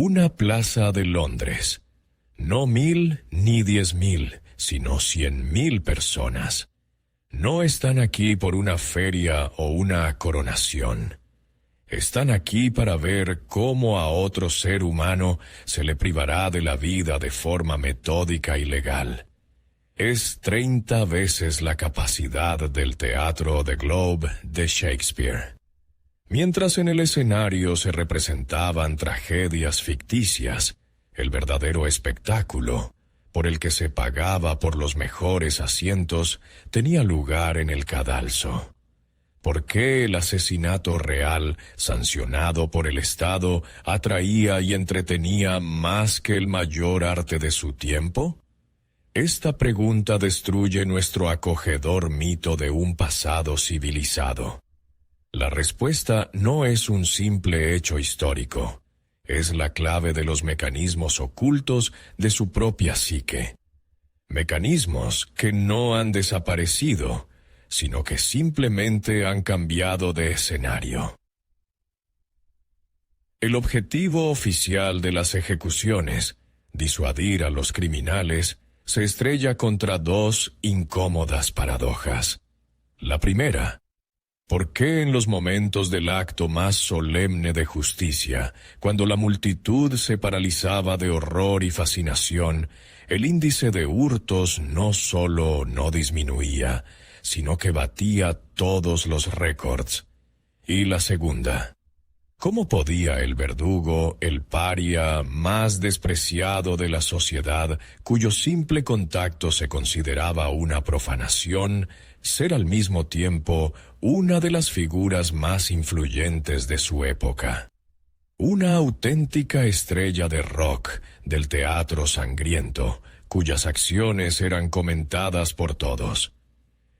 una plaza de Londres. No 1000 ni 10.000, sino 100.000 personas. No están aquí por una feria o una coronación. Están aquí para ver cómo a otro ser humano se le privará de la vida de forma metódica y legal. Es 30 veces la capacidad del Teatro The Globe de Shakespeare. Mientras en el escenario se representaban tragedias ficticias, el verdadero espectáculo, por el que se pagaba por los mejores asientos, tenía lugar en el cadalso. ¿Por qué el asesinato real, sancionado por el Estado, atraía y entretenía más que el mayor arte de su tiempo? Esta pregunta destruye nuestro acogedor mito de un pasado civilizado. La respuesta no es un simple hecho histórico. Es la clave de los mecanismos ocultos de su propia psique. Mecanismos que no han desaparecido, sino que simplemente han cambiado de escenario. El objetivo oficial de las ejecuciones, disuadir a los criminales, se estrella contra dos incómodas paradojas. La primera: ¿por qué en los momentos del acto más solemne de justicia, cuando la multitud se paralizaba de horror y fascinación, el índice de hurtos no solo no disminuía, sino que batía todos los récords? Y la segunda: ¿cómo podía el verdugo, el paria más despreciado de la sociedad, cuyo simple contacto se consideraba una profanación, ser al mismo tiempo una de las figuras más influyentes de su época? Una auténtica estrella de rock del teatro sangriento, cuyas acciones eran comentadas por todos.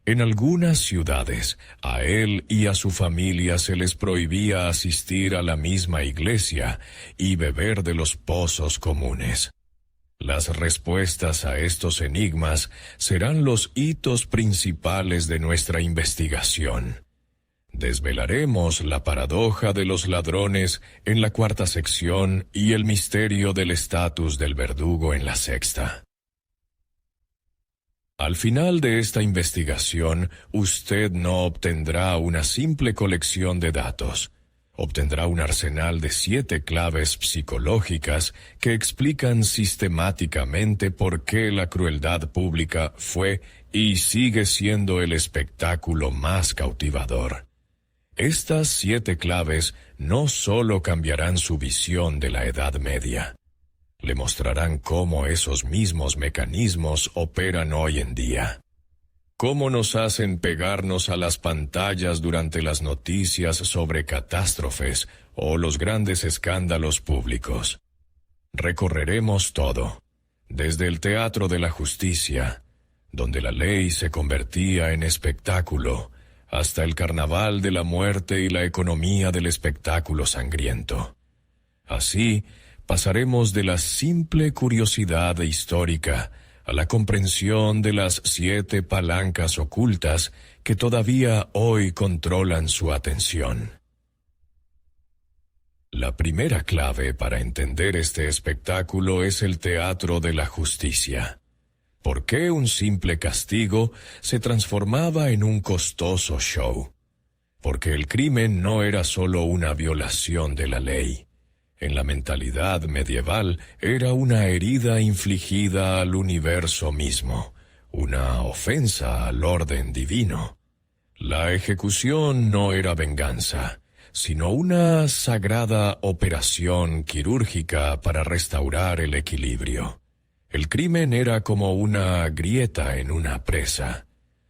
En algunas ciudades, a él y a su familia se les prohibía asistir a la misma iglesia y beber de los pozos comunes. Las respuestas a estos enigmas serán los hitos principales de nuestra investigación. Desvelaremos la paradoja de los ladrones en la 4ª sección y el misterio del estatus del verdugo en la 6ª. Al final de esta investigación, usted no obtendrá una simple colección de datos. Obtendrá un arsenal de 7 claves psicológicas que explican sistemáticamente por qué la crueldad pública fue y sigue siendo el espectáculo más cautivador. Estas 7 claves no solo cambiarán su visión de la Edad Media, le mostrarán cómo esos mismos mecanismos operan hoy en día. Cómo nos hacen pegarnos a las pantallas durante las noticias sobre catástrofes o los grandes escándalos públicos. Recorreremos todo, desde el teatro de la justicia, donde la ley se convertía en espectáculo, hasta el carnaval de la muerte y la economía del espectáculo sangriento. Así, pasaremos de la simple curiosidad histórica a la comprensión de las 7 palancas ocultas que todavía hoy controlan su atención. La primera clave para entender este espectáculo es el teatro de la justicia. ¿Por qué un simple castigo se transformaba en un costoso show? Porque el crimen no era solo una violación de la ley. En la mentalidad medieval era una herida infligida al universo mismo, una ofensa al orden divino. La ejecución no era venganza, sino una sagrada operación quirúrgica para restaurar el equilibrio. El crimen era como una grieta en una presa.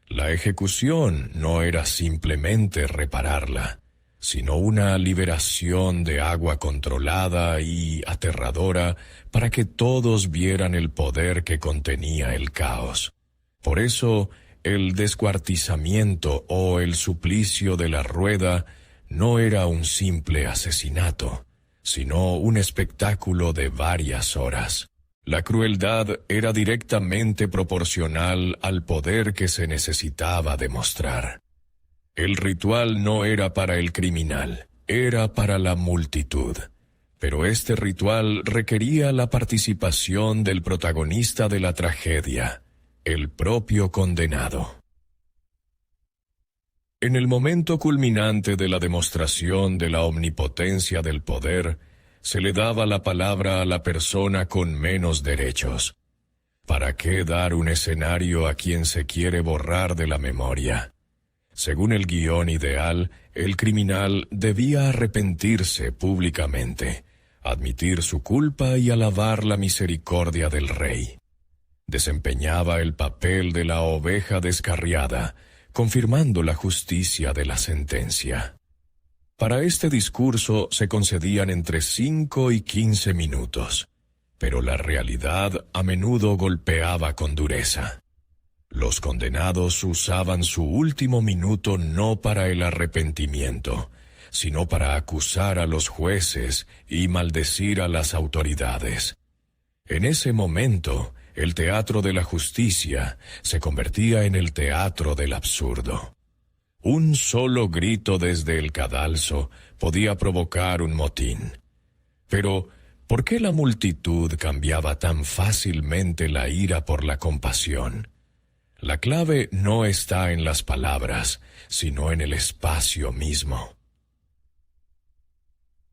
La ejecución no era simplemente repararla, sino una liberación de agua controlada y aterradora para que todos vieran el poder que contenía el caos. Por eso, el descuartizamiento o el suplicio de la rueda no era un simple asesinato, sino un espectáculo de varias horas. La crueldad era directamente proporcional al poder que se necesitaba demostrar. El ritual no era para el criminal, era para la multitud. Pero este ritual requería la participación del protagonista de la tragedia, el propio condenado. En el momento culminante de la demostración de la omnipotencia del poder, se le daba la palabra a la persona con menos derechos. ¿Para qué dar un escenario a quien se quiere borrar de la memoria? Según el guión ideal, el criminal debía arrepentirse públicamente, admitir su culpa y alabar la misericordia del rey. Desempeñaba el papel de la oveja descarriada, confirmando la justicia de la sentencia. Para este discurso se concedían entre 5 y 15 minutos, pero la realidad a menudo golpeaba con dureza. Los condenados usaban su último minuto no para el arrepentimiento, sino para acusar a los jueces y maldecir a las autoridades. En ese momento, el teatro de la justicia se convertía en el teatro del absurdo. Un solo grito desde el cadalso podía provocar un motín. Pero, ¿por qué la multitud cambiaba tan fácilmente la ira por la compasión? La clave no está en las palabras, sino en el espacio mismo.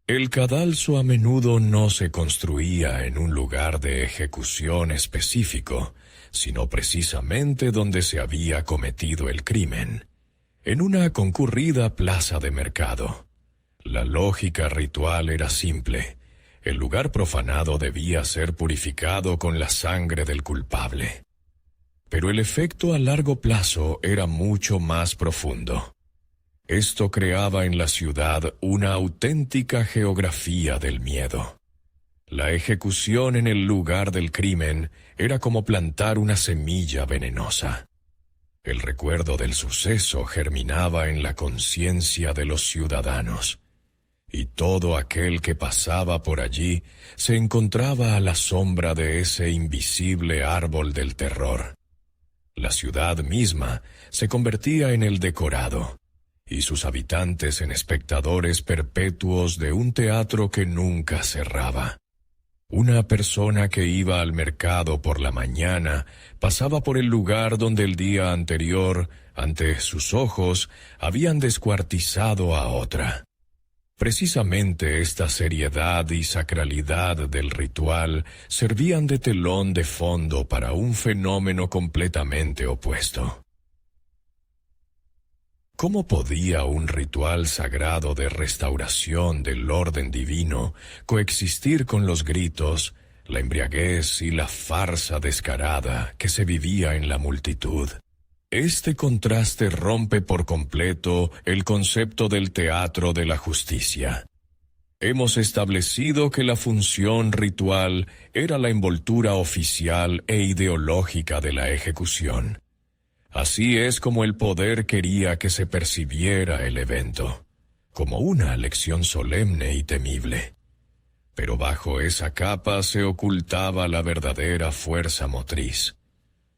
El cadalso a menudo no se construía en un lugar de ejecución específico, sino precisamente donde se había cometido el crimen, en una concurrida plaza de mercado. La lógica ritual era simple. El lugar profanado debía ser purificado con la sangre del culpable. Pero el efecto a largo plazo era mucho más profundo. Esto creaba en la ciudad una auténtica geografía del miedo. La ejecución en el lugar del crimen era como plantar una semilla venenosa. El recuerdo del suceso germinaba en la conciencia de los ciudadanos, y todo aquel que pasaba por allí se encontraba a la sombra de ese invisible árbol del terror. La ciudad misma se convertía en el decorado, y sus habitantes en espectadores perpetuos de un teatro que nunca cerraba. Una persona que iba al mercado por la mañana pasaba por el lugar donde el día anterior, ante sus ojos, habían descuartizado a otra. Precisamente esta seriedad y sacralidad del ritual servían de telón de fondo para un fenómeno completamente opuesto. ¿Cómo podía un ritual sagrado de restauración del orden divino coexistir con los gritos, la embriaguez y la farsa descarada que se vivía en la multitud? Este contraste rompe por completo el concepto del teatro de la justicia. Hemos establecido que la función ritual era la envoltura oficial e ideológica de la ejecución. Así es como el poder quería que se percibiera el evento, como una lección solemne y temible. Pero bajo esa capa se ocultaba la verdadera fuerza motriz,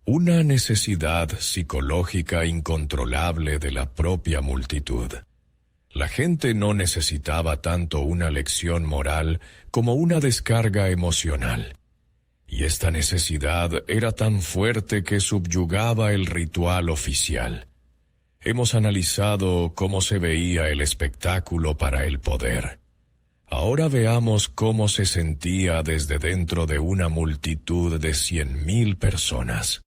una necesidad psicológica incontrolable de la propia multitud. La gente no necesitaba tanto una lección moral como una descarga emocional. Y esta necesidad era tan fuerte que subyugaba el ritual oficial. Hemos analizado cómo se veía el espectáculo para el poder. Ahora veamos cómo se sentía desde dentro de una multitud de 100,000 personas.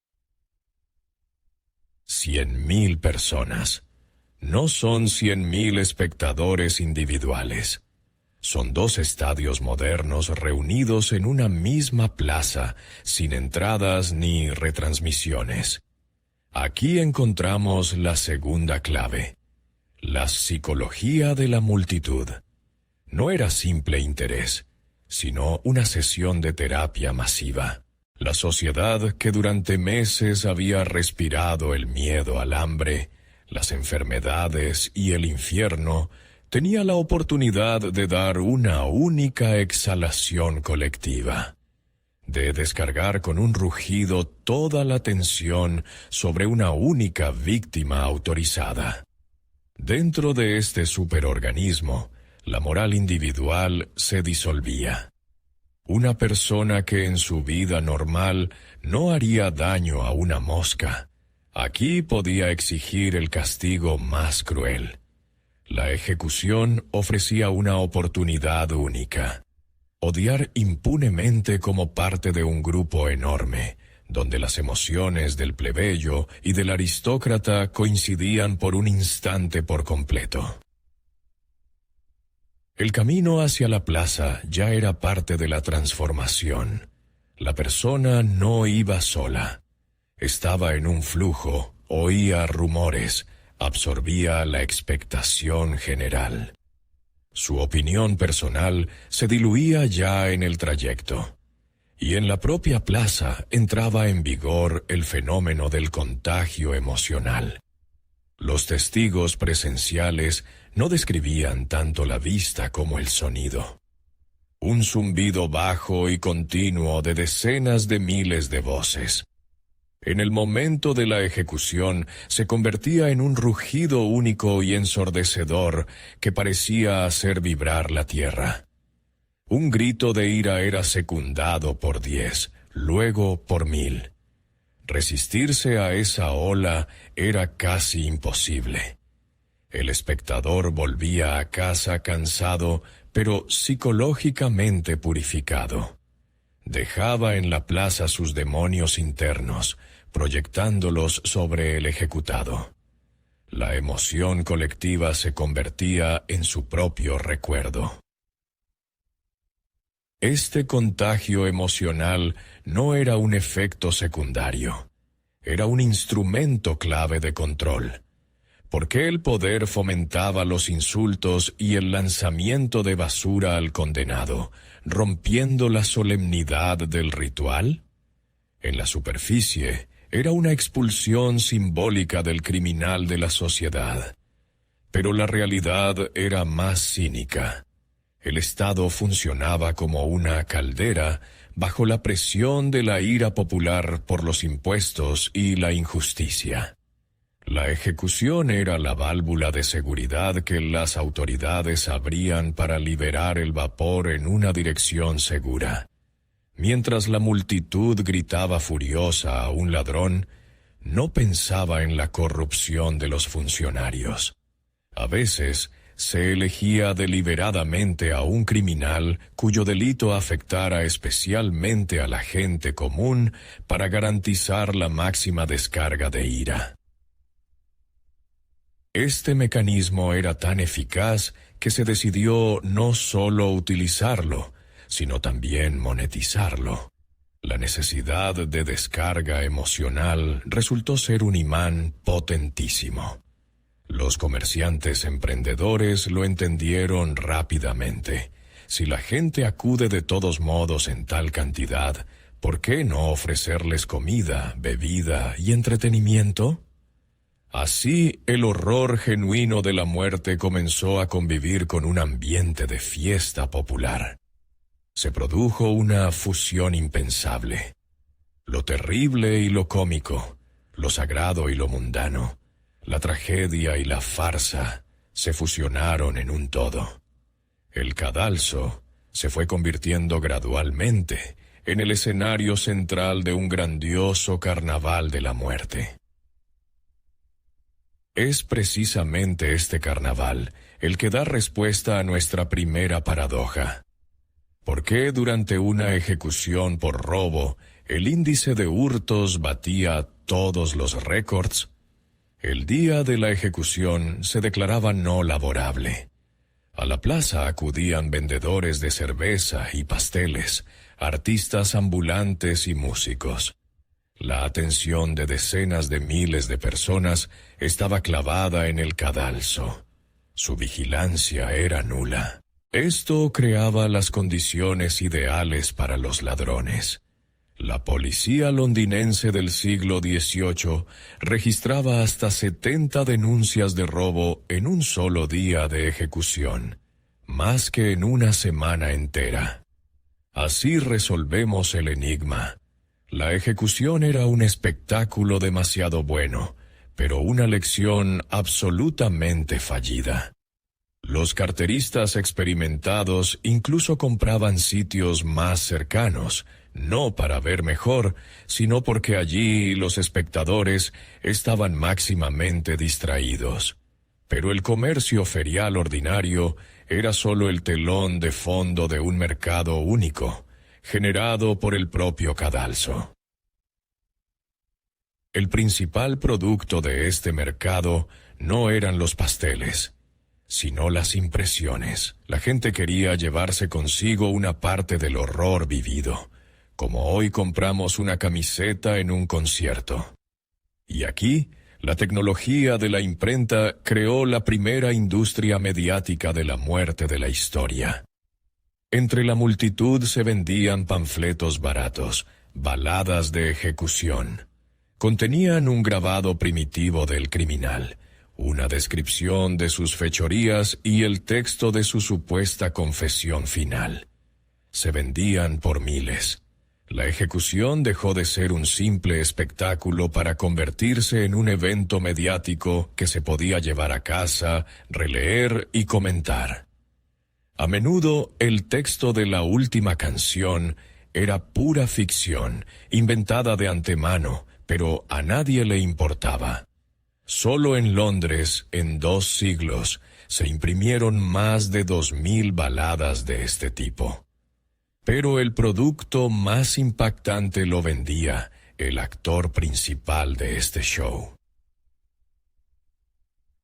100,000 personas. No son 100,000 espectadores individuales. Son 2 estadios modernos reunidos en una misma plaza, sin entradas ni retransmisiones. Aquí encontramos la segunda clave: la psicología de la multitud. No era simple interés, sino una sesión de terapia masiva. La sociedad que durante meses había respirado el miedo al hambre, las enfermedades y el infierno, tenía la oportunidad de dar una única exhalación colectiva, de descargar con un rugido toda la tensión sobre una única víctima autorizada. Dentro de este superorganismo, La moral individual se disolvía. Una persona que en su vida normal no haría daño a una mosca, aquí podía exigir el castigo más cruel. La ejecución ofrecía una oportunidad única. Odiar impunemente como parte de un grupo enorme, donde las emociones del plebeyo y del aristócrata coincidían por un instante por completo. El camino hacia la plaza ya era parte de la transformación. La persona no iba sola. Estaba en un flujo, oía rumores, absorbía la expectación general. Su opinión personal se diluía ya en el trayecto. Y en la propia plaza entraba en vigor el fenómeno del contagio emocional. Los testigos presenciales no describían tanto la vista como el sonido. Un zumbido bajo y continuo de decenas de miles de voces. En el momento de la ejecución se convertía en un rugido único y ensordecedor que parecía hacer vibrar la tierra. Un grito de ira era secundado por 10, luego por 1000. Resistirse a esa ola era casi imposible. El espectador volvía a casa cansado, pero psicológicamente purificado. Dejaba en la plaza sus demonios internos, proyectándolos sobre el ejecutado. La emoción colectiva se convertía en su propio recuerdo. Este contagio emocional no era un efecto secundario, era un instrumento clave de control. ¿Por qué el poder fomentaba los insultos y el lanzamiento de basura al condenado, rompiendo la solemnidad del ritual? En la superficie, era una expulsión simbólica del criminal de la sociedad. Pero la realidad era más cínica. El Estado funcionaba como una caldera bajo la presión de la ira popular por los impuestos y la injusticia. La ejecución era la válvula de seguridad que las autoridades abrían para liberar el vapor en una dirección segura. Mientras la multitud gritaba furiosa a un ladrón, no pensaba en la corrupción de los funcionarios. A veces se elegía deliberadamente a un criminal cuyo delito afectara especialmente a la gente común para garantizar la máxima descarga de ira. Este mecanismo era tan eficaz que se decidió no solo utilizarlo, sino también monetizarlo. La necesidad de descarga emocional resultó ser un imán potentísimo. Los comerciantes emprendedores lo entendieron rápidamente. Si la gente acude de todos modos en tal cantidad, ¿por qué no ofrecerles comida, bebida y entretenimiento? Así, el horror genuino de la muerte comenzó a convivir con un ambiente de fiesta popular. Se produjo una fusión impensable. Lo terrible y lo cómico, lo sagrado y lo mundano, la tragedia y la farsa se fusionaron en un todo. El cadalso se fue convirtiendo gradualmente en el escenario central de un grandioso carnaval de la muerte. Es precisamente este carnaval el que da respuesta a nuestra primera paradoja. ¿Por qué durante una ejecución por robo el índice de hurtos batía todos los récords? El día de la ejecución se declaraba no laborable. A la plaza acudían vendedores de cerveza y pasteles, artistas ambulantes y músicos. La atención de decenas de miles de personas estaba clavada en el cadalso. Su vigilancia era nula. Esto creaba las condiciones ideales para los ladrones. La policía londinense del siglo XVIII registraba hasta 70 denuncias de robo en un solo día de ejecución, más que en una semana entera. Así resolvemos el enigma. La ejecución era un espectáculo demasiado bueno, pero una lección absolutamente fallida. Los carteristas experimentados incluso compraban sitios más cercanos, no para ver mejor, sino porque allí los espectadores estaban máximamente distraídos. Pero el comercio ferial ordinario era solo el telón de fondo de un mercado único, generado por el propio cadalso. El principal producto de este mercado no eran los pasteles, sino las impresiones. La gente quería llevarse consigo una parte del horror vivido, como hoy compramos una camiseta en un concierto. Y aquí, la tecnología de la imprenta creó la primera industria mediática de la muerte de la historia. Entre la multitud se vendían panfletos baratos, baladas de ejecución. Contenían un grabado primitivo del criminal, una descripción de sus fechorías y el texto de su supuesta confesión final. Se vendían por miles. La ejecución dejó de ser un simple espectáculo para convertirse en un evento mediático que se podía llevar a casa, releer y comentar. A menudo el texto de la última canción era pura ficción, inventada de antemano, pero a nadie le importaba. Solo en Londres, en 2 siglos, se imprimieron más de 2000 baladas de este tipo. Pero el producto más impactante lo vendía el actor principal de este show.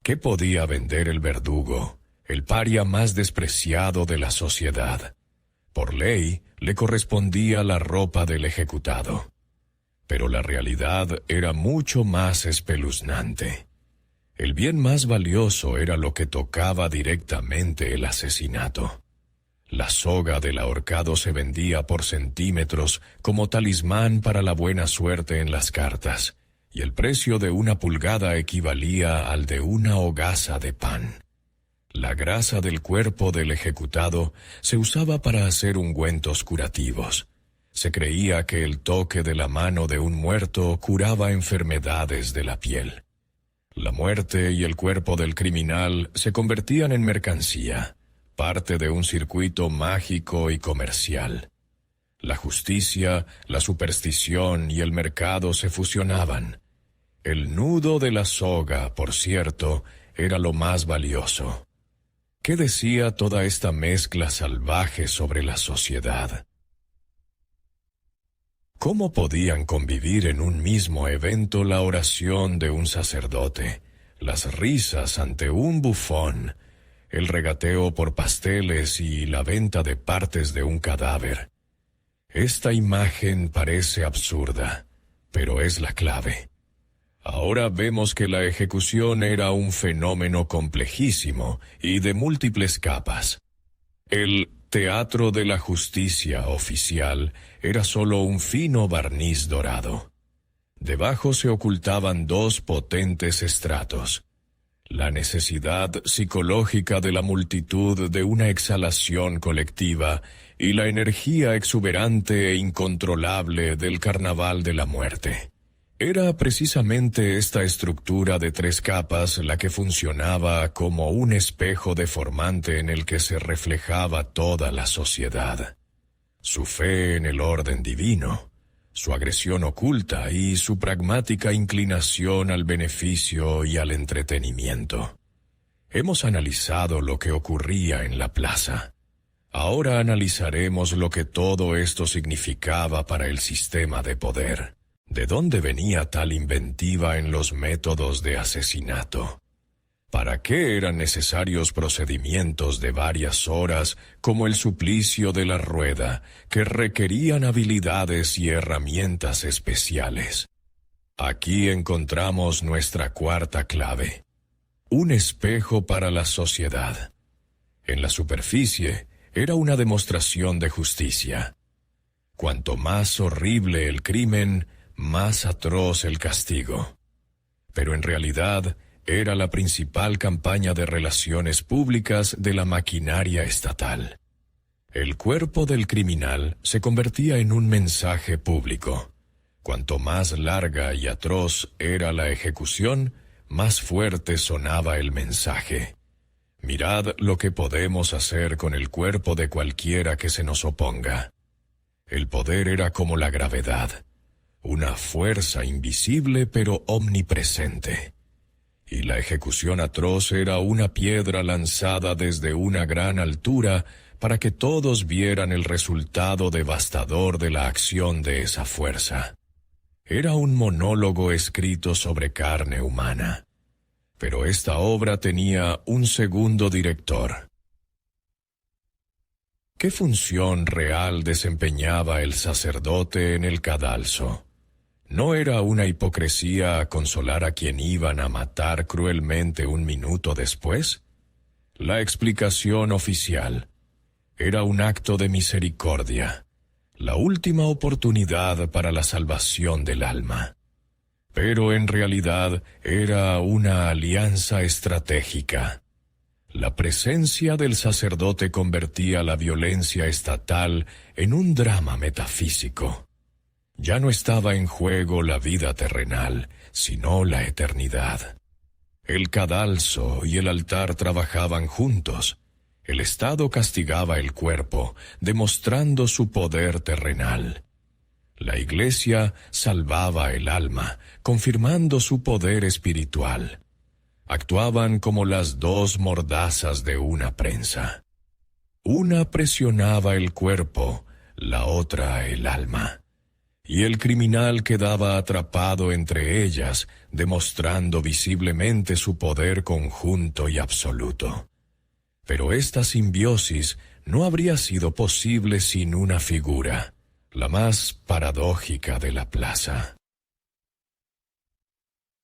¿Qué podía vender el verdugo, el paria más despreciado de la sociedad? Por ley, le correspondía la ropa del ejecutado. Pero la realidad era mucho más espeluznante. El bien más valioso era lo que tocaba directamente el asesinato. La soga del ahorcado se vendía por centímetros como talismán para la buena suerte en las cartas, y el precio de una pulgada equivalía al de una hogaza de pan. La grasa del cuerpo del ejecutado se usaba para hacer ungüentos curativos. Se creía que el toque de la mano de un muerto curaba enfermedades de la piel. La muerte y el cuerpo del criminal se convertían en mercancía, parte de un circuito mágico y comercial. La justicia, la superstición y el mercado se fusionaban. El nudo de la soga, por cierto, era lo más valioso. ¿Qué decía toda esta mezcla salvaje sobre la sociedad? ¿Cómo podían convivir en un mismo evento la oración de un sacerdote, las risas ante un bufón, el regateo por pasteles y la venta de partes de un cadáver? Esta imagen parece absurda, pero es la clave. Ahora vemos que la ejecución era un fenómeno complejísimo y de múltiples capas. El teatro de la justicia oficial era solo un fino barniz dorado. Debajo se ocultaban 2 potentes estratos: la necesidad psicológica de la multitud de una exhalación colectiva y la energía exuberante e incontrolable del carnaval de la muerte. Era precisamente esta estructura de 3 capas la que funcionaba como un espejo deformante en el que se reflejaba toda la sociedad. Su fe en el orden divino, su agresión oculta y su pragmática inclinación al beneficio y al entretenimiento. Hemos analizado lo que ocurría en la plaza. Ahora analizaremos lo que todo esto significaba para el sistema de poder. ¿De dónde venía tal inventiva en los métodos de asesinato? ¿Para qué eran necesarios procedimientos de varias horas como el suplicio de la rueda, que requerían habilidades y herramientas especiales? Aquí encontramos nuestra cuarta clave: un espejo para la sociedad. En la superficie era una demostración de justicia. Cuanto más horrible el crimen, más atroz el castigo. Pero en realidad era la principal campaña de relaciones públicas de la maquinaria estatal. El cuerpo del criminal se convertía en un mensaje público. Cuanto más larga y atroz era la ejecución, más fuerte sonaba el mensaje. Mirad lo que podemos hacer con el cuerpo de cualquiera que se nos oponga. El poder era como la gravedad, una fuerza invisible pero omnipresente. Y la ejecución atroz era una piedra lanzada desde una gran altura para que todos vieran el resultado devastador de la acción de esa fuerza. Era un monólogo escrito sobre carne humana. Pero esta obra tenía un segundo director. ¿Qué función real desempeñaba el sacerdote en el cadalso? ¿No era una hipocresía consolar a quien iban a matar cruelmente un minuto después? La explicación oficial era un acto de misericordia, la última oportunidad para la salvación del alma. Pero en realidad era una alianza estratégica. La presencia del sacerdote convertía la violencia estatal en un drama metafísico. Ya no estaba en juego la vida terrenal, sino la eternidad. El cadalso y el altar trabajaban juntos. El Estado castigaba el cuerpo, demostrando su poder terrenal. La Iglesia salvaba el alma, confirmando su poder espiritual. Actuaban como las dos mordazas de una prensa. Una presionaba el cuerpo, la otra el alma. Y el criminal quedaba atrapado entre ellas, demostrando visiblemente su poder conjunto y absoluto. Pero esta simbiosis no habría sido posible sin una figura, la más paradójica de la plaza.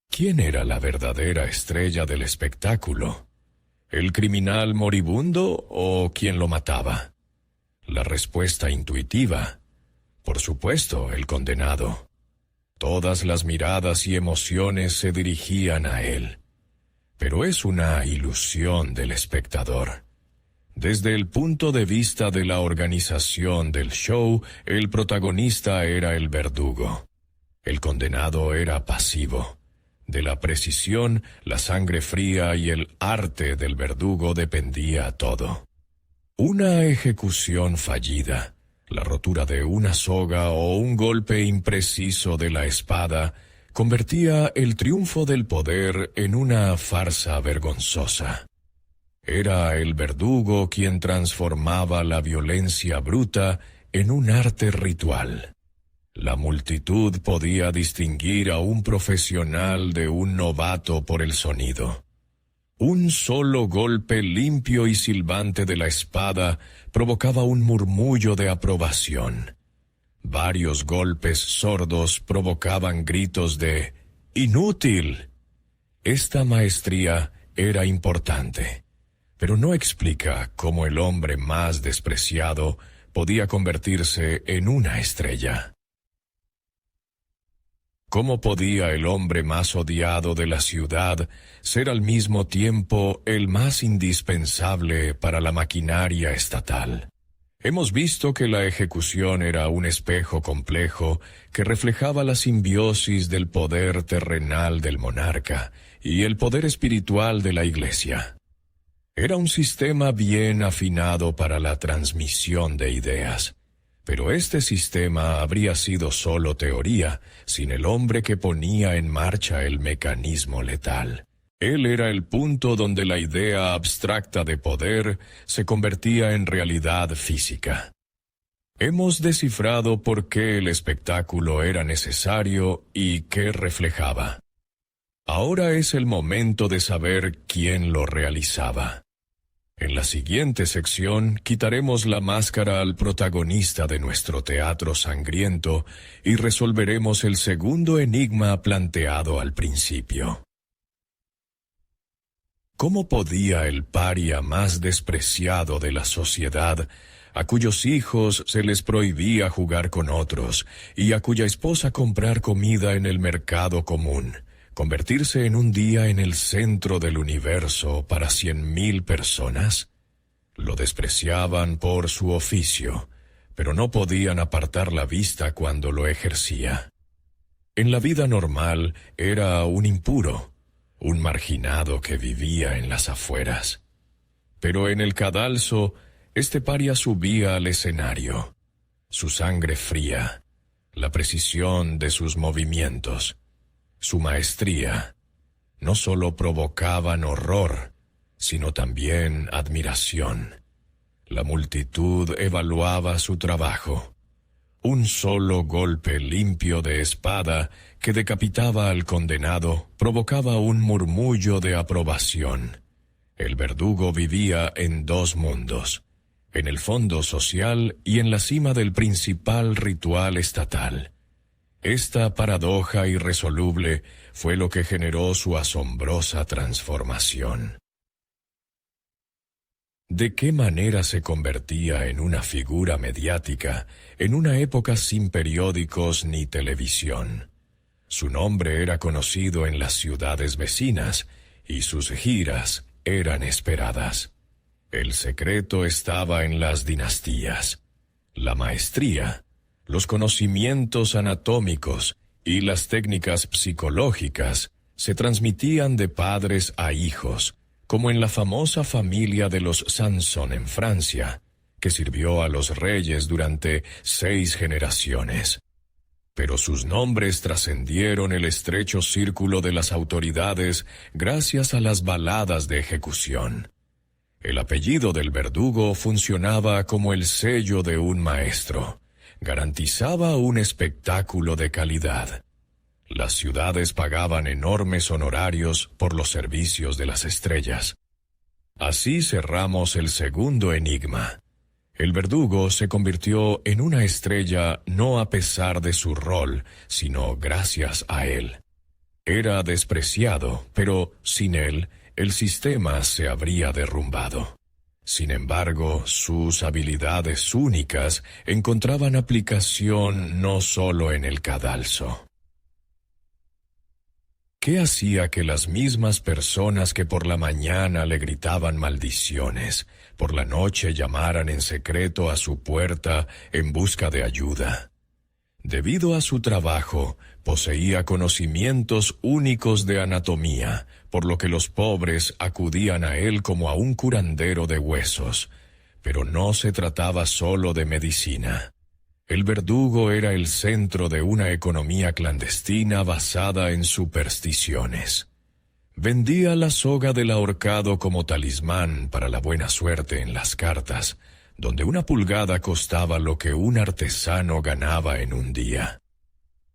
¿Quién era la verdadera estrella del espectáculo? ¿El criminal moribundo o quien lo mataba? La respuesta intuitiva: por supuesto, el condenado. Todas las miradas y emociones se dirigían a él. Pero es una ilusión del espectador. Desde el punto de vista de la organización del show, el protagonista era el verdugo. El condenado era pasivo. De la precisión, la sangre fría y el arte del verdugo dependía todo. Una ejecución fallida, la rotura de una soga o un golpe impreciso de la espada convertía el triunfo del poder en una farsa vergonzosa. Era el verdugo quien transformaba la violencia bruta en un arte ritual. La multitud podía distinguir a un profesional de un novato por el sonido. Un solo golpe limpio y silbante de la espada provocaba un murmullo de aprobación. Varios golpes sordos provocaban gritos de ¡inútil! Esta maestría era importante, pero no explica cómo el hombre más despreciado podía convertirse en una estrella. ¿Cómo podía el hombre más odiado de la ciudad ser al mismo tiempo el más indispensable para la maquinaria estatal? Hemos visto que la ejecución era un espejo complejo que reflejaba la simbiosis del poder terrenal del monarca y el poder espiritual de la Iglesia. Era un sistema bien afinado para la transmisión de ideas. Pero este sistema habría sido solo teoría sin el hombre que ponía en marcha el mecanismo letal. Él era el punto donde la idea abstracta de poder se convertía en realidad física. Hemos descifrado por qué el espectáculo era necesario y qué reflejaba. Ahora es el momento de saber quién lo realizaba. En la siguiente sección quitaremos la máscara al protagonista de nuestro teatro sangriento y resolveremos el segundo enigma planteado al principio. ¿Cómo podía el paria más despreciado de la sociedad, a cuyos hijos se les prohibía jugar con otros y a cuya esposa comprar comida en el mercado común, convertirse en un día en el centro del universo para 100,000 personas? Lo despreciaban por su oficio, pero no podían apartar la vista cuando lo ejercía. En la vida normal era un impuro, un marginado que vivía en las afueras. Pero en el cadalso, este paria subía al escenario. Su sangre fría, la precisión de sus movimientos, su maestría, no solo provocaban horror, sino también admiración. La multitud evaluaba su trabajo. Un solo golpe limpio de espada que decapitaba al condenado provocaba un murmullo de aprobación. El verdugo vivía en dos mundos, en el fondo social y en la cima del principal ritual estatal. Esta paradoja irresoluble fue lo que generó su asombrosa transformación. ¿De qué manera se convertía en una figura mediática en una época sin periódicos ni televisión? Su nombre era conocido en las ciudades vecinas y sus giras eran esperadas. El secreto estaba en las dinastías. La maestría, los conocimientos anatómicos y las técnicas psicológicas se transmitían de padres a hijos, como en la famosa familia de los Sanson en Francia, que sirvió a los reyes durante 6 generaciones. Pero sus nombres trascendieron el estrecho círculo de las autoridades gracias a las baladas de ejecución. El apellido del verdugo funcionaba como el sello de un maestro. Garantizaba un espectáculo de calidad. Las ciudades pagaban enormes honorarios por los servicios de las estrellas. Así cerramos el segundo enigma. El verdugo se convirtió en una estrella no a pesar de su rol, sino gracias a él. Era despreciado, pero sin él, el sistema se habría derrumbado. Sin embargo, sus habilidades únicas encontraban aplicación no solo en el cadalso. ¿Qué hacía que las mismas personas que por la mañana le gritaban maldiciones, por la noche llamaran en secreto a su puerta en busca de ayuda? Debido a su trabajo, poseía conocimientos únicos de anatomía, por lo que los pobres acudían a él como a un curandero de huesos. Pero no se trataba solo de medicina. El verdugo era el centro de una economía clandestina basada en supersticiones. Vendía la soga del ahorcado como talismán para la buena suerte en las cartas, donde una pulgada costaba lo que un artesano ganaba en un día.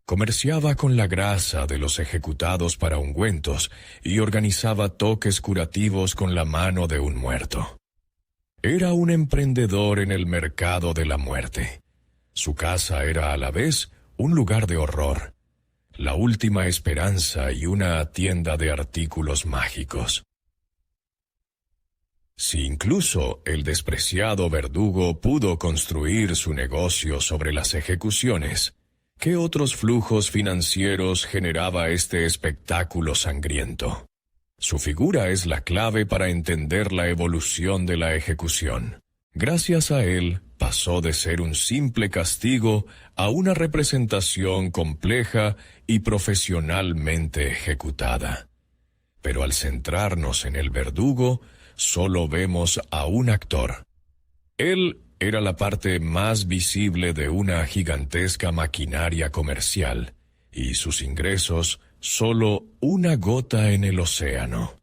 Comerciaba con la grasa de los ejecutados para ungüentos y organizaba toques curativos con la mano de un muerto. Era un emprendedor en el mercado de la muerte. Su casa era a la vez un lugar de horror, la última esperanza y una tienda de artículos mágicos. Si incluso el despreciado verdugo pudo construir su negocio sobre las ejecuciones, ¿qué otros flujos financieros generaba este espectáculo sangriento? Su figura es la clave para entender la evolución de la ejecución. Gracias a él, pasó de ser un simple castigo a una representación compleja y profesionalmente ejecutada. Pero al centrarnos en el verdugo, solo vemos a un actor. Él era la parte más visible de una gigantesca maquinaria comercial, y sus ingresos solo una gota en el océano.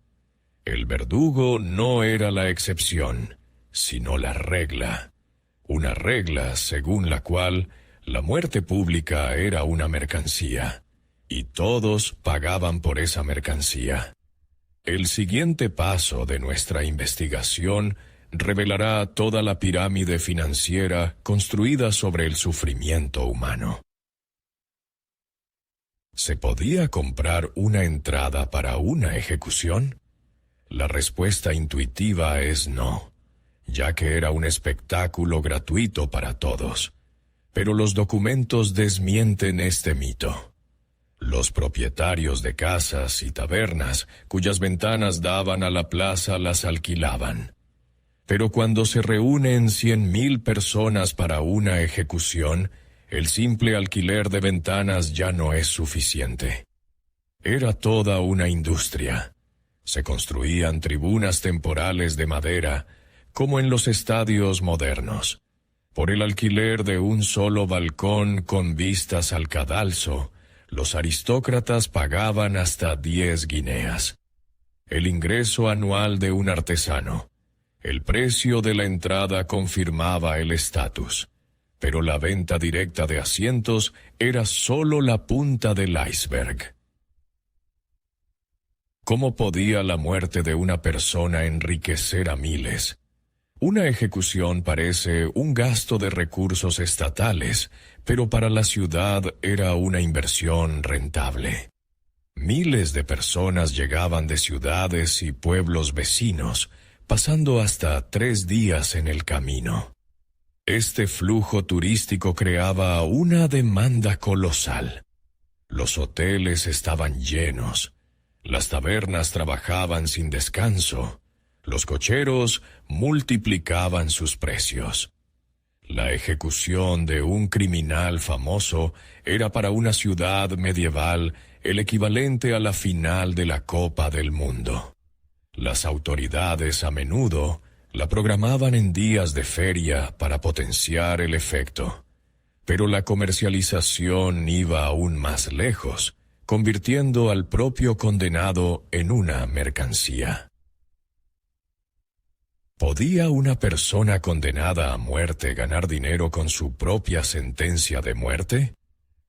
El verdugo no era la excepción, sino la regla. Una regla según la cual la muerte pública era una mercancía, y todos pagaban por esa mercancía. El siguiente paso de nuestra investigación revelará toda la pirámide financiera construida sobre el sufrimiento humano. ¿Se podía comprar una entrada para una ejecución? La respuesta intuitiva es no, ya que era un espectáculo gratuito para todos. Pero los documentos desmienten este mito. Los propietarios de casas y tabernas, cuyas ventanas daban a la plaza, las alquilaban. Pero cuando se reúnen 100,000 personas para una ejecución, el simple alquiler de ventanas ya no es suficiente. Era toda una industria. Se construían tribunas temporales de madera, como en los estadios modernos. Por el alquiler de un solo balcón con vistas al cadalso, los aristócratas pagaban hasta 10 guineas. El ingreso anual de un artesano. El precio de la entrada confirmaba el estatus, pero la venta directa de asientos era solo la punta del iceberg. ¿Cómo podía la muerte de una persona enriquecer a miles? Una ejecución parece un gasto de recursos estatales, pero para la ciudad era una inversión rentable. Miles de personas llegaban de ciudades y pueblos vecinos, pasando hasta 3 días en el camino. Este flujo turístico creaba una demanda colosal. Los hoteles estaban llenos. Las tabernas trabajaban sin descanso. Los cocheros multiplicaban sus precios. La ejecución de un criminal famoso era para una ciudad medieval el equivalente a la final de la Copa del Mundo. Las autoridades a menudo la programaban en días de feria para potenciar el efecto. Pero la comercialización iba aún más lejos, convirtiendo al propio condenado en una mercancía. ¿Podía una persona condenada a muerte ganar dinero con su propia sentencia de muerte?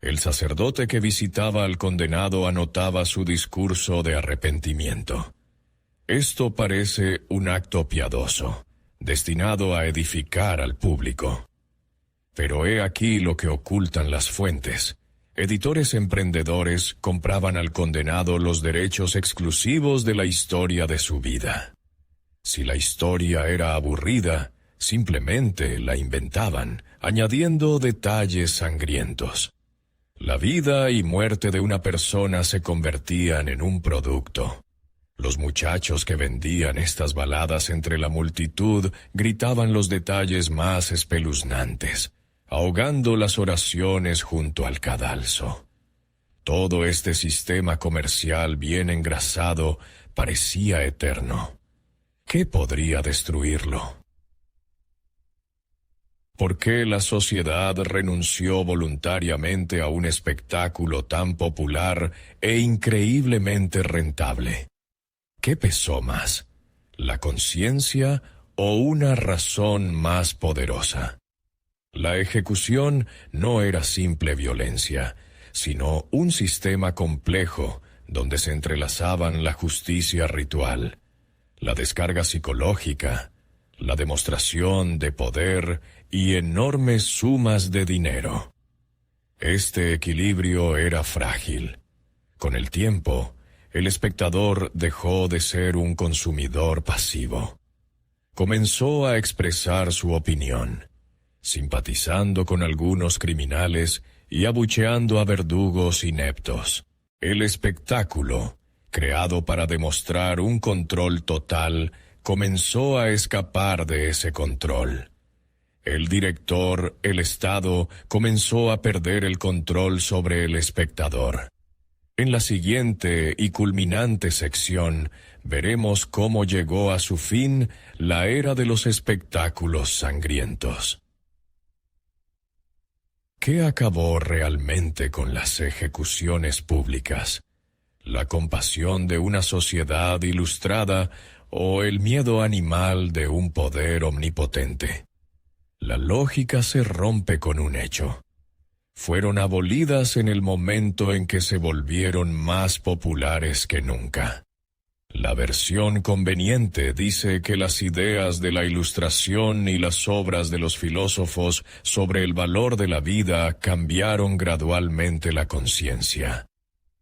El sacerdote que visitaba al condenado anotaba su discurso de arrepentimiento. Esto parece un acto piadoso, destinado a edificar al público. Pero he aquí lo que ocultan las fuentes. Editores emprendedores compraban al condenado los derechos exclusivos de la historia de su vida. Si la historia era aburrida, simplemente la inventaban, añadiendo detalles sangrientos. La vida y muerte de una persona se convertían en un producto. Los muchachos que vendían estas baladas entre la multitud gritaban los detalles más espeluznantes, ahogando las oraciones junto al cadalso. Todo este sistema comercial bien engrasado parecía eterno. ¿Qué podría destruirlo? ¿Por qué la sociedad renunció voluntariamente a un espectáculo tan popular e increíblemente rentable? ¿Qué pesó más, la conciencia o una razón más poderosa? La ejecución no era simple violencia, sino un sistema complejo donde se entrelazaban la justicia ritual, la descarga psicológica, la demostración de poder y enormes sumas de dinero. Este equilibrio era frágil. Con el tiempo, el espectador dejó de ser un consumidor pasivo. Comenzó a expresar su opinión, simpatizando con algunos criminales y abucheando a verdugos ineptos. El espectáculo, creado para demostrar un control total, comenzó a escapar de ese control. El director, el Estado, comenzó a perder el control sobre el espectador. En la siguiente y culminante sección, veremos cómo llegó a su fin la era de los espectáculos sangrientos. ¿Qué acabó realmente con las ejecuciones públicas? ¿La compasión de una sociedad ilustrada o el miedo animal de un poder omnipotente? La lógica se rompe con un hecho. Fueron abolidas en el momento en que se volvieron más populares que nunca. La versión conveniente dice que las ideas de la Ilustración y las obras de los filósofos sobre el valor de la vida cambiaron gradualmente la conciencia.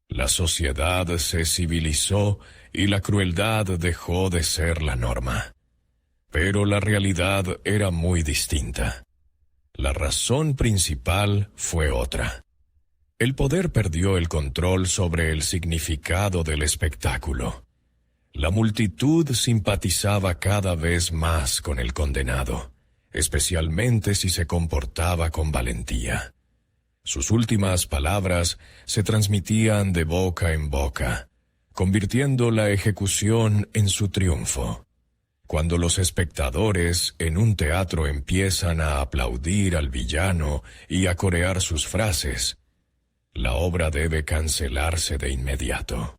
La sociedad se civilizó y la crueldad dejó de ser la norma. Pero la realidad era muy distinta. La razón principal fue otra. El poder perdió el control sobre el significado del espectáculo. La multitud simpatizaba cada vez más con el condenado, especialmente si se comportaba con valentía. Sus últimas palabras se transmitían de boca en boca, convirtiendo la ejecución en su triunfo. Cuando los espectadores en un teatro empiezan a aplaudir al villano y a corear sus frases, la obra debe cancelarse de inmediato.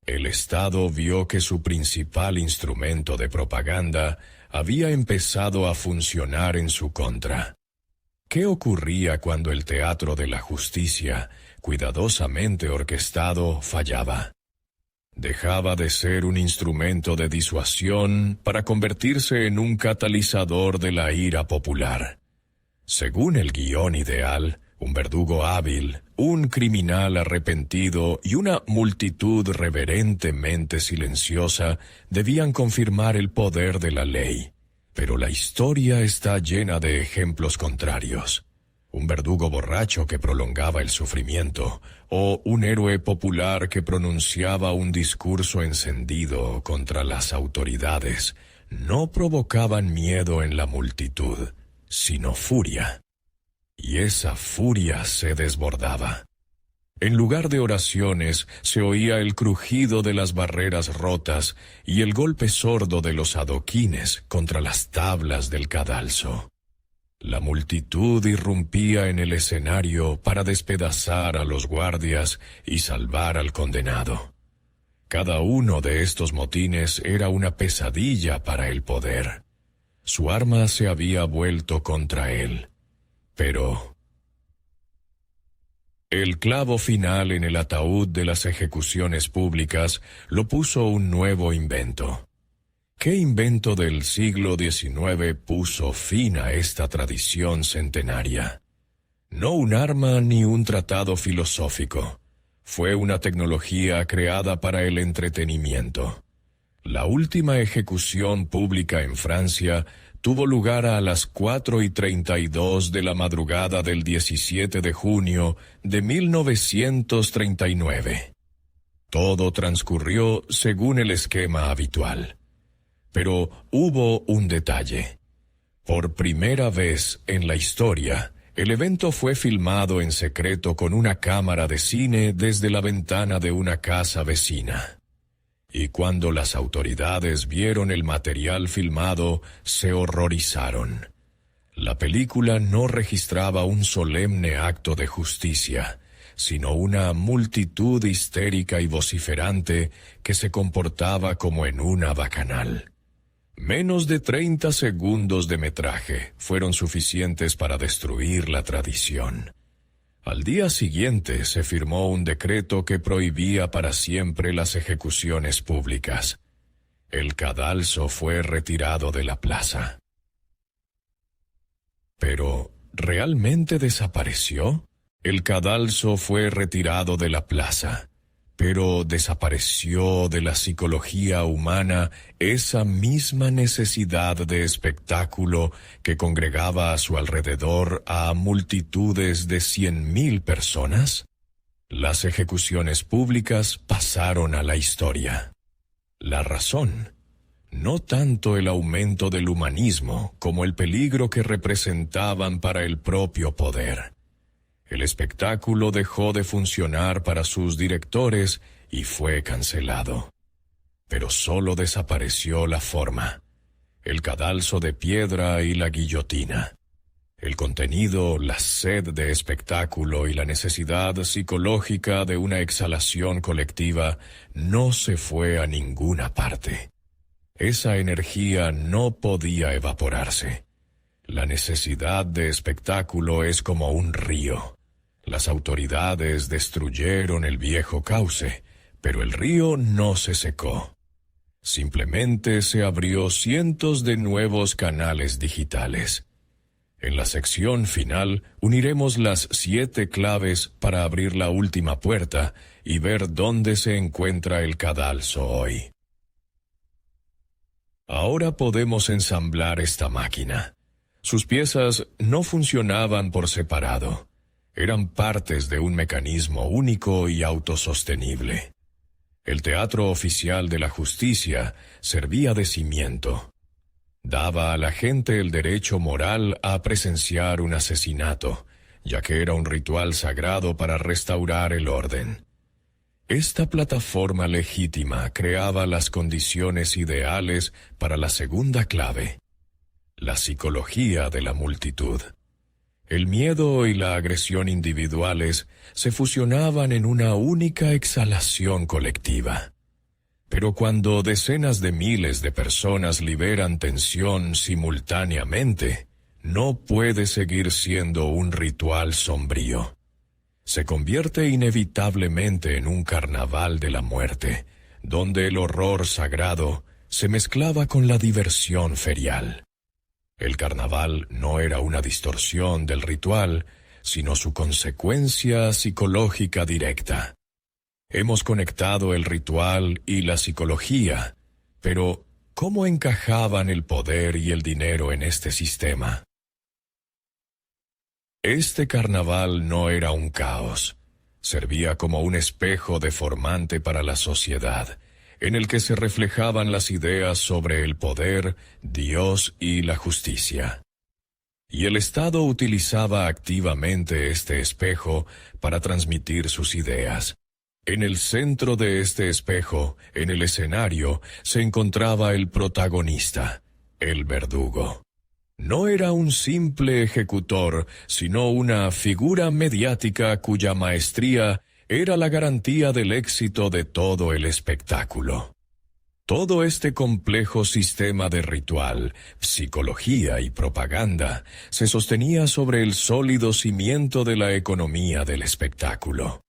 El Estado vio que su principal instrumento de propaganda había empezado a funcionar en su contra. ¿Qué ocurría cuando el teatro de la justicia, cuidadosamente orquestado, fallaba? Dejaba de ser un instrumento de disuasión para convertirse en un catalizador de la ira popular. Según el guión ideal, un verdugo hábil, un criminal arrepentido y una multitud reverentemente silenciosa debían confirmar el poder de la ley. Pero la historia está llena de ejemplos contrarios. Un verdugo borracho que prolongaba el sufrimiento, o un héroe popular que pronunciaba un discurso encendido contra las autoridades, no provocaban miedo en la multitud, sino furia. Y esa furia se desbordaba. En lugar de oraciones, se oía el crujido de las barreras rotas y el golpe sordo de los adoquines contra las tablas del cadalso. La multitud irrumpía en el escenario para despedazar a los guardias y salvar al condenado. Cada uno de estos motines era una pesadilla para el poder. Su arma se había vuelto contra él. Pero el clavo final en el ataúd de las ejecuciones públicas lo puso un nuevo invento. ¿Qué invento del siglo XIX puso fin a esta tradición centenaria? No un arma ni un tratado filosófico. Fue una tecnología creada para el entretenimiento. La última ejecución pública en Francia tuvo lugar a las 4:32 de la madrugada del 17 de junio de 1939. Todo transcurrió según el esquema habitual. Pero hubo un detalle. Por primera vez en la historia, el evento fue filmado en secreto con una cámara de cine desde la ventana de una casa vecina. Y cuando las autoridades vieron el material filmado, se horrorizaron. La película no registraba un solemne acto de justicia, sino una multitud histérica y vociferante que se comportaba como en una bacanal. Menos de 30 segundos de metraje fueron suficientes para destruir la tradición. Al día siguiente se firmó un decreto que prohibía para siempre las ejecuciones públicas. El cadalso fue retirado de la plaza. Pero, ¿realmente desapareció? El cadalso fue retirado de la plaza, pero desapareció de la psicología humana esa misma necesidad de espectáculo que congregaba a su alrededor a multitudes de 100,000 personas. Las ejecuciones públicas pasaron a la historia. La razón, no tanto el aumento del humanismo como el peligro que representaban para el propio poder. El espectáculo dejó de funcionar para sus directores y fue cancelado. Pero solo desapareció la forma, el cadalso de piedra y la guillotina. El contenido, la sed de espectáculo y la necesidad psicológica de una exhalación colectiva no se fue a ninguna parte. Esa energía no podía evaporarse. La necesidad de espectáculo es como un río. Las autoridades destruyeron el viejo cauce, pero el río no se secó. Simplemente se abrió cientos de nuevos canales digitales. En la sección final uniremos las 7 claves para abrir la última puerta y ver dónde se encuentra el cadalso hoy. Ahora podemos ensamblar esta máquina. Sus piezas no funcionaban por separado. Eran partes de un mecanismo único y autosostenible. El teatro oficial de la justicia servía de cimiento. Daba a la gente el derecho moral a presenciar un asesinato, ya que era un ritual sagrado para restaurar el orden. Esta plataforma legítima creaba las condiciones ideales para la segunda clave, la psicología de la multitud. El miedo y la agresión individuales se fusionaban en una única exhalación colectiva. Pero cuando decenas de miles de personas liberan tensión simultáneamente, no puede seguir siendo un ritual sombrío. Se convierte inevitablemente en un carnaval de la muerte, donde el horror sagrado se mezclaba con la diversión ferial. El carnaval no era una distorsión del ritual, sino su consecuencia psicológica directa. Hemos conectado el ritual y la psicología, pero ¿cómo encajaban el poder y el dinero en este sistema? Este carnaval no era un caos. Servía como un espejo deformante para la sociedad, en el que se reflejaban las ideas sobre el poder, Dios y la justicia. Y el Estado utilizaba activamente este espejo para transmitir sus ideas. En el centro de este espejo, en el escenario, se encontraba el protagonista, el verdugo. No era un simple ejecutor, sino una figura mediática cuya maestría era la garantía del éxito de todo el espectáculo. Todo este complejo sistema de ritual, psicología y propaganda se sostenía sobre el sólido cimiento de la economía del espectáculo.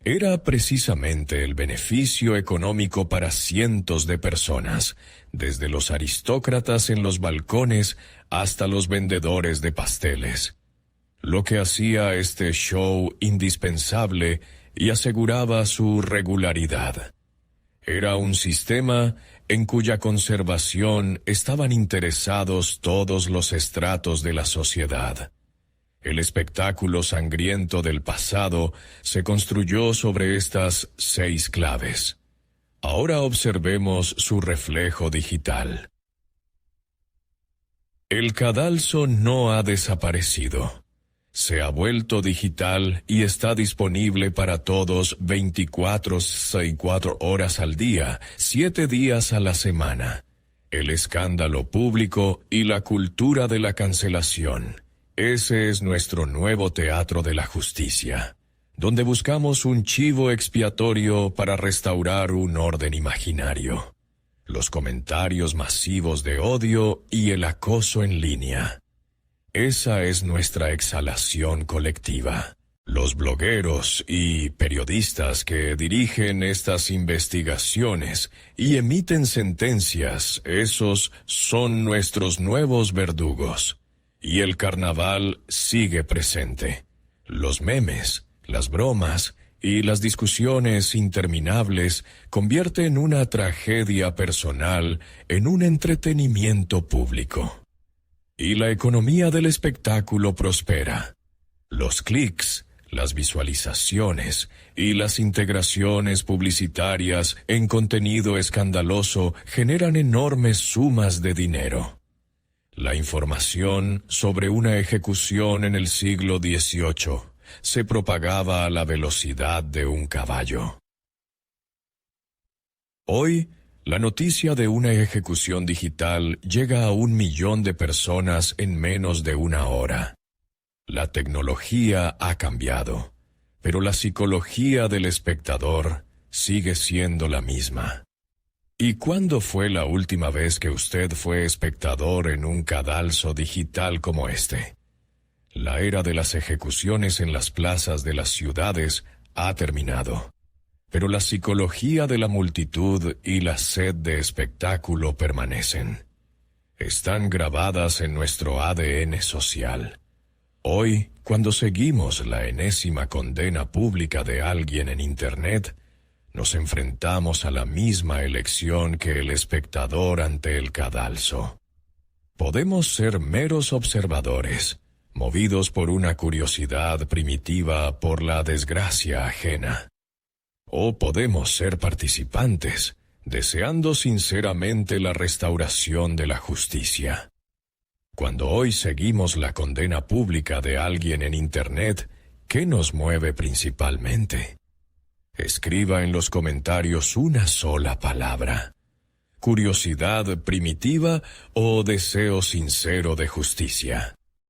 Era precisamente el beneficio económico para cientos de personas, desde los aristócratas en los balcones hasta los vendedores de pasteles, lo que hacía este show indispensable y aseguraba su regularidad. Era un sistema en cuya conservación estaban interesados todos los estratos de la sociedad. El espectáculo sangriento del pasado se construyó sobre estas 6 claves. Ahora observemos su reflejo digital. El cadalso no ha desaparecido. Se ha vuelto digital y está disponible para todos 24 horas al día, 7 días a la semana. El escándalo público y la cultura de la cancelación. Ese es nuestro nuevo teatro de la justicia, donde buscamos un chivo expiatorio para restaurar un orden imaginario. Los comentarios masivos de odio y el acoso en línea. Esa es nuestra exhalación colectiva. Los blogueros y periodistas que dirigen estas investigaciones y emiten sentencias, esos son nuestros nuevos verdugos. Y el carnaval sigue presente. Los memes, las bromas y las discusiones interminables convierten una tragedia personal en un entretenimiento público. Y la economía del espectáculo prospera. Los clics, las visualizaciones y las integraciones publicitarias en contenido escandaloso generan enormes sumas de dinero. La información sobre una ejecución en el siglo XVIII se propagaba a la velocidad de un caballo. Hoy, la noticia de una ejecución digital llega a 1 millón de personas en menos de 1 hora. La tecnología ha cambiado, pero la psicología del espectador sigue siendo la misma. ¿Y cuándo fue la última vez que usted fue espectador en un cadalso digital como este? La era de las ejecuciones en las plazas de las ciudades ha terminado, pero la psicología de la multitud y la sed de espectáculo permanecen. Están grabadas en nuestro ADN social. Hoy, cuando seguimos la enésima condena pública de alguien en Internet, nos enfrentamos a la misma elección que el espectador ante el cadalso. Podemos ser meros observadores, movidos por una curiosidad primitiva por la desgracia ajena. O podemos ser participantes, deseando sinceramente la restauración de la justicia. Cuando hoy seguimos la condena pública de alguien en Internet, ¿qué nos mueve principalmente? Escriba en los comentarios una sola palabra: curiosidad primitiva o deseo sincero de justicia.